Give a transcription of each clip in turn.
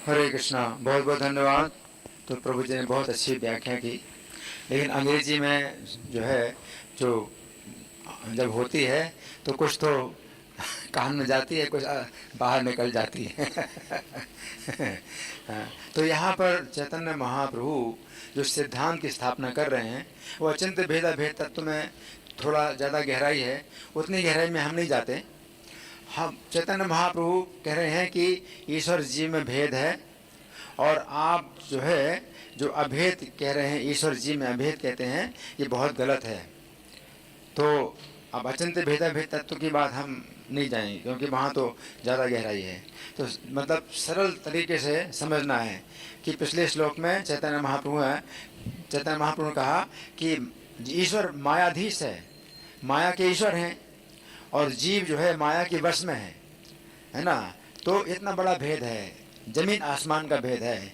हरे कृष्णा, बहुत बहुत धन्यवाद। तो प्रभु जी ने बहुत अच्छी व्याख्या की, लेकिन अंग्रेजी में जो है, जो जब होती है तो कुछ तो कान में जाती है, कुछ बाहर निकल जाती है। हाँ, तो यहाँ पर चैतन्य महाप्रभु जो सिद्धांत की स्थापना कर रहे हैं, वो अचिंत्य भेदा भेद तत्व में थोड़ा ज़्यादा गहराई है, उतनी गहराई में हम नहीं जाते। हम चैतन्य महाप्रभु कह रहे हैं कि ईश्वर जीव में भेद है, और आप जो है जो अभेद कह रहे हैं, ईश्वर जी में अभेद कहते हैं, ये बहुत गलत है। तो अब अचिंत्य भेदा भेद तत्व की बात हम नहीं जाएंगे, क्योंकि वहाँ तो ज़्यादा गहराई है। तो मतलब सरल तरीके से समझना है कि पिछले श्लोक में चैतन्य महाप्रभु ने कहा कि ईश्वर मायाधीश है, माया के ईश्वर हैं, और जीव जो है माया के वश में है ना। तो इतना बड़ा भेद है, जमीन आसमान का भेद है।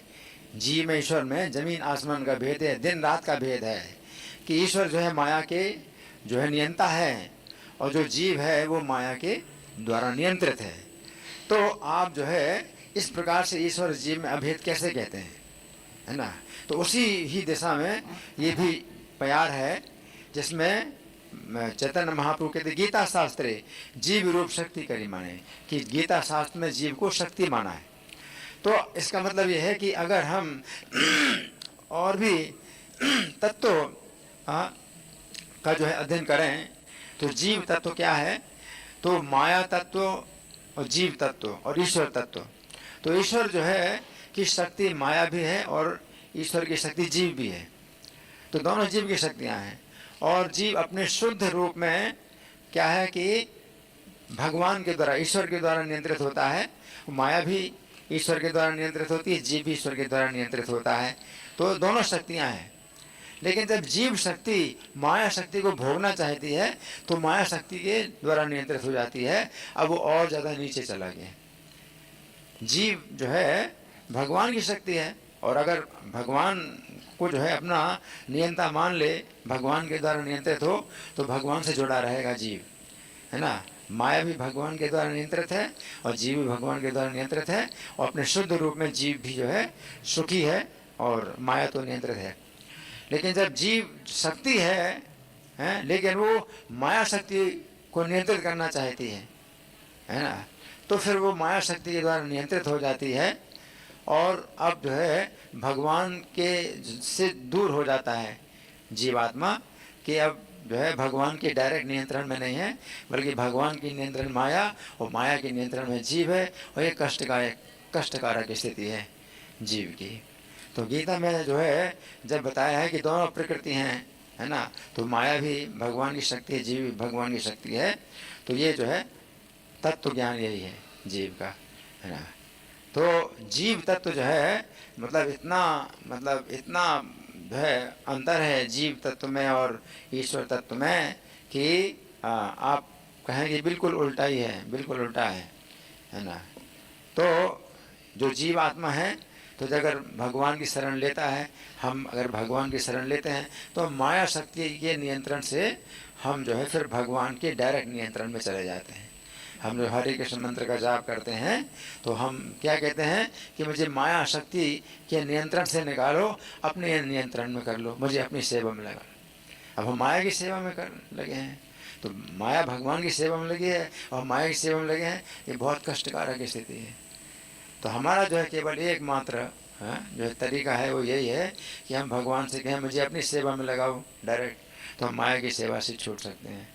जीव में ईश्वर में जमीन आसमान का भेद है, दिन रात का भेद है, कि ईश्वर जो है माया के जो है नियंता है, और जो जीव है वो माया के द्वारा नियंत्रित है। तो आप जो है इस प्रकार से ईश्वर जीव में अभेद कैसे कहते हैं, है ना। तो उसी ही दिशा में ये भी प्यार है, जिसमें चैतन्य महाप्रभु कहते गीता शास्त्रे जीव रूप शक्ति करी माने, कि गीता शास्त्र में जीव को शक्ति माना है। तो इसका मतलब ये है कि अगर हम और भी तत्व का जो है अध्ययन करें, तो जीव तत्व क्या है, तो माया तत्व और जीव तत्व और ईश्वर तत्व। तो ईश्वर जो है कि शक्ति माया भी है, और ईश्वर की शक्ति जीव भी है। तो दोनों जीव की शक्तियां हैं, और जीव अपने शुद्ध रूप में क्या है कि भगवान के द्वारा, ईश्वर के द्वारा नियंत्रित होता है। माया भी ईश्वर के द्वारा नियंत्रित होती है, जीव भी ईश्वर के द्वारा नियंत्रित होता है। तो दोनों शक्तियां हैं। लेकिन जब जीव शक्ति माया शक्ति को भोगना चाहती है, तो माया शक्ति के द्वारा नियंत्रित हो जाती है। अब वो और ज़्यादा नीचे चला गया। जीव जो है भगवान की शक्ति है, और अगर भगवान को जो है अपना नियंता मान ले, भगवान के द्वारा नियंत्रित हो, तो भगवान से जुड़ा रहेगा जीव, है ना। माया भी भगवान के द्वारा नियंत्रित है, और जीव भी भगवान के द्वारा नियंत्रित है, और अपने शुद्ध रूप में जीव भी जो है सुखी है, और माया तो नियंत्रित है। लेकिन जब जीव शक्ति है, लेकिन वो माया शक्ति को नियंत्रित करना चाहती है ना, तो फिर वो माया शक्ति के द्वारा नियंत्रित हो जाती है, और अब जो है भगवान के से दूर हो जाता है जीवात्मा, कि अब जो है भगवान के डायरेक्ट नियंत्रण में नहीं है, बल्कि भगवान की नियंत्रण माया, और माया के नियंत्रण में जीव है, और ये कष्टकारक स्थिति है जीव की। तो गीता में जो है जब बताया है कि दोनों प्रकृति हैं, है ना, तो माया भी भगवान की शक्ति है, जीव भी भगवान की शक्ति है। तो ये जो है तत्व ज्ञान यही है जीव का, है ना। तो जीव तत्व जो है मतलब इतना जो है अंतर है जीव तत्व में और ईश्वर तत्व में, कि आप कहेंगे बिल्कुल उल्टा ही है, बिल्कुल उल्टा है ना। तो जो जीव आत्मा है, तो अगर भगवान की शरण लेता है, हम अगर भगवान की शरण लेते हैं, तो माया शक्ति के नियंत्रण से हम जो है फिर भगवान के डायरेक्ट नियंत्रण में चले जाते हैं। हम जो हरे कृष्ण मंत्र का जाप करते हैं, तो हम क्या कहते हैं कि मुझे माया शक्ति के नियंत्रण से निकालो, अपने नियंत्रण में कर लो, मुझे अपनी सेवा में लगा लो। अब हम माया की सेवा में कर लगे हैं, तो माया भगवान की सेवा में लगी है और माया की सेवा में लगे हैं, ये बहुत कष्टकारक स्थिति है। तो हमारा जो है केवल एकमात्र जो है तरीका है वो यही है कि हम भगवान से कहें मुझे अपनी सेवा में लगाओ डायरेक्ट, तो हम माया की सेवा से छूट सकते हैं।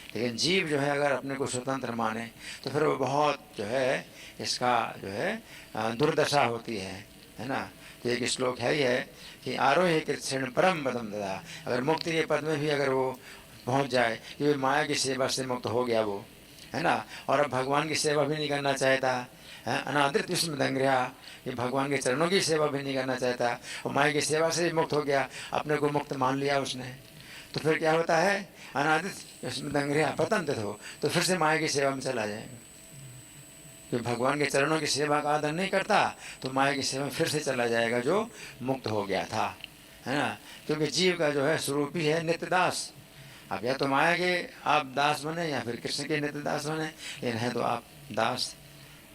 लेकिन जीव जो है अगर अपने को स्वतंत्र माने, तो फिर वो बहुत जो है इसका जो है दुर्दशा होती है ना। तो एक श्लोक है ही है कि आरोहे कृष्ण परम पदम ददा, अगर मुक्ति के पद में भी अगर वो पहुंच जाए कि माया की सेवा से मुक्त हो गया वो, है ना, और अब भगवान की सेवा भी नहीं करना चाहता है, अनादृत विष्णु दंग्रहा, ये भगवान के चरणों की सेवा भी नहीं करना चाहता, और माया की सेवा से मुक्त हो गया, अपने को मुक्त मान लिया उसने, तो फिर क्या होता है, अनादित विष्णु दंग्रहा पतंत हो, तो फिर से माया की सेवा में चला जाएगा। जो भगवान के चरणों की सेवा का आदर नहीं करता, तो माया की सेवा में फिर से चला जाएगा जो मुक्त हो गया था, है ना। क्योंकि जीव का जो है स्वरूप ही है नित्य दास। अब या तो माया के आप दास बने, या फिर कृष्ण के नित्य दास बने, लेकिन है तो आप दास,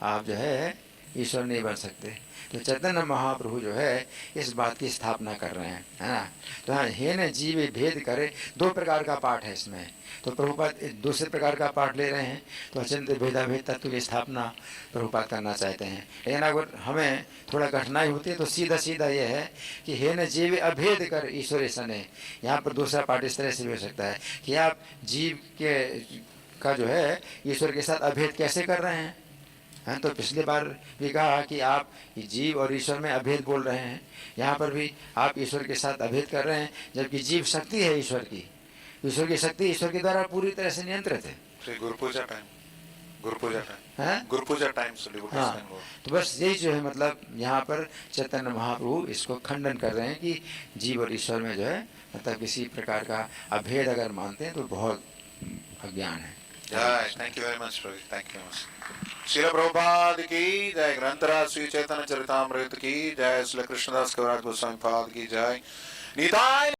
आप जो है ईश्वर नहीं बन सकते। तो चैतन्य महाप्रभु जो है इस बात की स्थापना कर रहे हैं, है ना। तो हाँ, हे न जीव भेद करे, दो प्रकार का पाठ है इसमें। तो प्रभुपाद दूसरे प्रकार का पाठ ले रहे हैं, तो अचिंत्य भेदाभेद तत्व की स्थापना प्रभुपाद करना चाहते हैं। लेकिन अगर हमें थोड़ा कठिनाई होती है तो सीधा सीधा ये है कि हे न जीव अभेद कर ईश्वर सने। यहाँ पर दूसरा पाठ इस तरह से भी हो सकता है कि आप जीव के का जो है ईश्वर के साथ अभेद कैसे कर रहे हैं। हैं, तो पिछली बार भी कहा कि आप जीव और ईश्वर में अभेद बोल रहे हैं, यहाँ पर भी आप ईश्वर के साथ अभेद कर रहे हैं, जबकि जीव शक्ति है ईश्वर की। ईश्वर की शक्ति ईश्वर के द्वारा पूरी तरह से नियंत्रित है। गुरु पूजा टाइम, गुरु पूजा टाइम, हैं? गुरु पूजा टाइम। हाँ, तो बस यही जो है मतलब यहाँ पर चैतन्य महाप्रभु इसको खंडन कर रहे हैं कि जीव और ईश्वर में जो है मतलब किसी प्रकार का अभेद अगर मानते हैं तो बहुत अज्ञान है। जय, thank you very much Prabhu, thank you very much. Srila Prabhupada की जय, ग्रंथराज श्री चैतन्य चरितामृत की जय, श्री कृष्णदास कविराज गोस्वामी पाद की जय। निताय